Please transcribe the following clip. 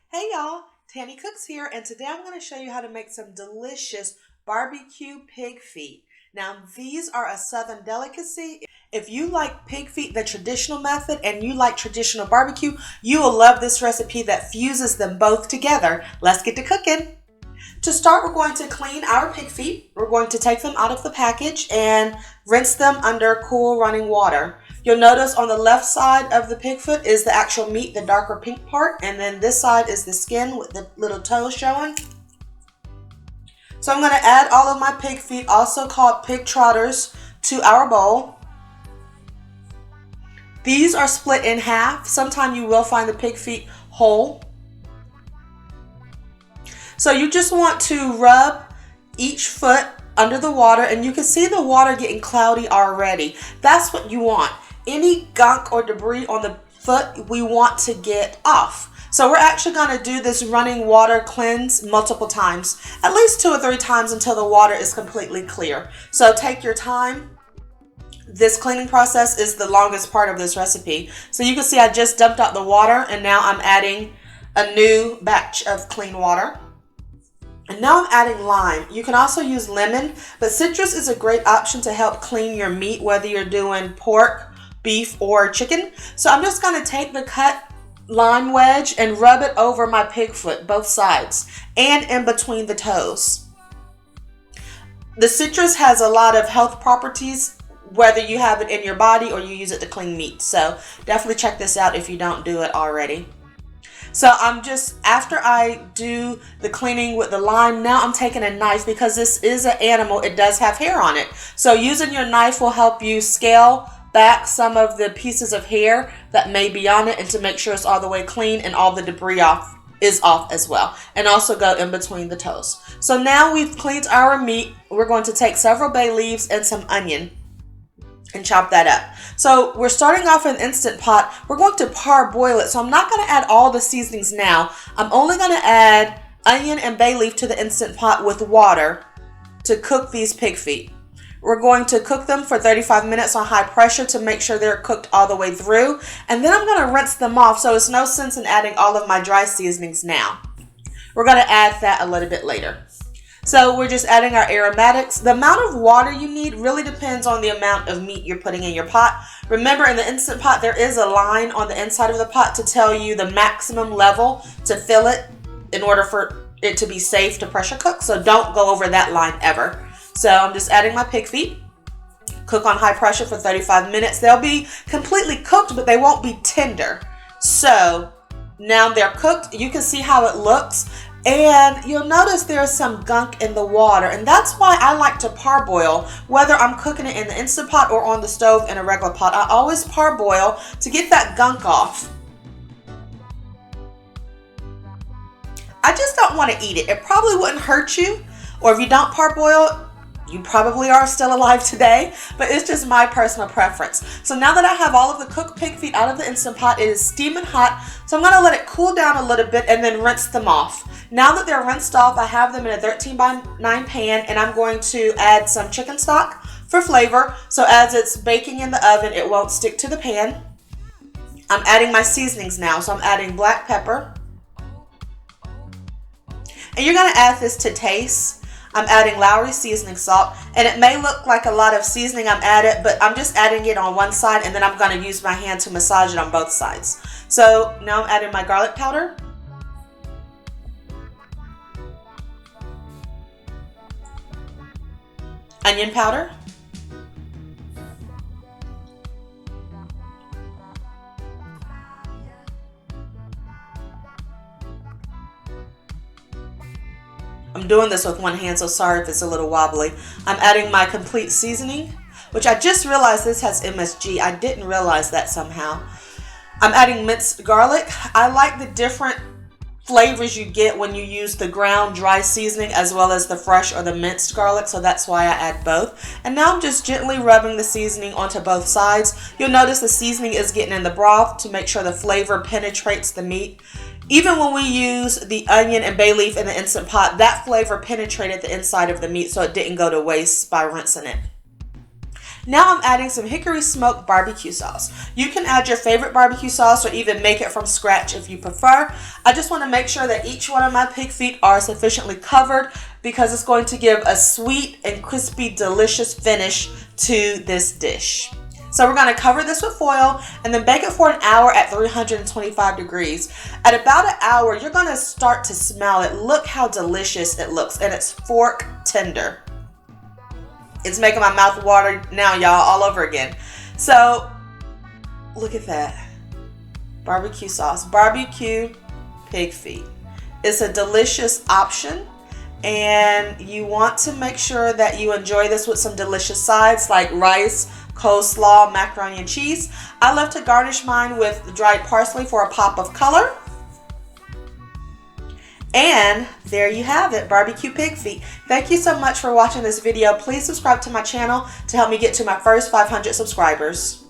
Hey y'all, Tanny Cooks here, and today I'm going to show you how to make some delicious barbecue pig feet. Now, these are a southern delicacy. If you like pig feet the traditional method and you like traditional barbecue, you will love this recipe that fuses them both together. Let's get to cooking. To start, we're going to clean our pig feet. We're going to take them out of the package and rinse them under cool running water. You'll notice on the left side of the pig foot is the actual meat, the darker pink part, and then this side is the skin with the little toes showing. So I'm going to add all of my pig feet, also called pig trotters, to our bowl. These are split in half. Sometimes you will find the pig feet whole. So you just want to rub each foot under the water, and you can see the water getting cloudy already. That's what you want. Any gunk or debris on the foot we want to get off. So we're actually going to do this running water cleanse multiple times, at least 2 or 3 times until the water is completely clear. So take your time. This cleaning process is the longest part of this recipe. So you can see I just dumped out the water, and now I'm adding a new batch of clean water. And now I'm adding lime. You can also use lemon, but citrus is a great option to help clean your meat, whether you're doing pork, beef, or chicken. So I'm just going to take the cut lime wedge and rub it over my pig foot, both sides, and in between the toes. The citrus has a lot of health properties, whether you have it in your body or you use it to clean meat. So definitely check this out if you don't do it already. So after I do the cleaning with the lime, now I'm taking a knife because this is an animal. It does have hair on it. So using your knife will help you scale back some of the pieces of hair that may be on it, and to make sure it's all the way clean and all the debris is off as well. And also go in between the toes. So now we've cleaned our meat. We're going to take several bay leaves and some onion and chop that up. So we're starting off in Instant Pot. We're going to parboil it. So I'm not going to add all the seasonings now. I'm only going to add onion and bay leaf to the Instant Pot with water to cook these pig feet. We're going to cook them for 35 minutes on high pressure to make sure they're cooked all the way through. And then I'm going to rinse them off. So it's no sense in adding all of my dry seasonings now. We're going to add that a little bit later. So we're just adding our aromatics. The amount of water you need really depends on the amount of meat you're putting in your pot. Remember, in the Instant Pot, there is a line on the inside of the pot to tell you the maximum level to fill it in order for it to be safe to pressure cook. So don't go over that line ever. So I'm just adding my pig feet. Cook on high pressure for 35 minutes. They'll be completely cooked, but they won't be tender. So now they're cooked. You can see how it looks. And you'll notice there's some gunk in the water, and that's why I like to parboil, whether I'm cooking it in the Instant Pot or on the stove in a regular pot. I always parboil to get that gunk off. I just don't want to eat it. It probably wouldn't hurt you, or if you don't parboil, you probably are still alive today, but it's just my personal preference. So now that I have all of the cooked pig feet out of the Instant Pot, it is steaming hot. So I'm going to let it cool down a little bit and then rinse them off. Now that they're rinsed off, I have them in a 13x9 pan, and I'm going to add some chicken stock for flavor. So as it's baking in the oven, it won't stick to the pan. I'm adding my seasonings now. So I'm adding black pepper. And you're going to add this to taste. I'm adding Lowry seasoning salt, and it may look like a lot of seasoning I'm adding, but I'm just adding it on one side, and then I'm going to use my hand to massage it on both sides. So now I'm adding my garlic powder. Onion powder. I'm doing this with one hand, so sorry if it's a little wobbly. I'm adding my complete seasoning, which I just realized this has MSG. I didn't realize that somehow. I'm adding minced garlic. I like the different flavors you get when you use the ground dry seasoning as well as the fresh or the minced garlic, so that's why I add both. And now I'm just gently rubbing the seasoning onto both sides. You'll notice the seasoning is getting in the broth to make sure the flavor penetrates the meat. Even when we use the onion and bay leaf in the Instant Pot, that flavor penetrated the inside of the meat, so it didn't go to waste by rinsing it. Now I'm adding some hickory smoked barbecue sauce. You can add your favorite barbecue sauce or even make it from scratch if you prefer. I just want to make sure that each one of my pig feet are sufficiently covered because it's going to give a sweet and crispy, delicious finish to this dish. So we're going to cover this with foil and then bake it for an hour at 325 degrees. At about an hour, you're going to start to smell it. Look how delicious it looks, and it's fork tender. It's making my mouth water now, y'all, all over again. So look at that. Barbecue sauce, barbecue pig feet. It's a delicious option, and you want to make sure that you enjoy this with some delicious sides like rice, coleslaw, macaroni and cheese. I love to garnish mine with dried parsley for a pop of color. And there you have it, barbecue pig feet. Thank you so much for watching this video. Please subscribe to my channel to help me get to my first 500 subscribers.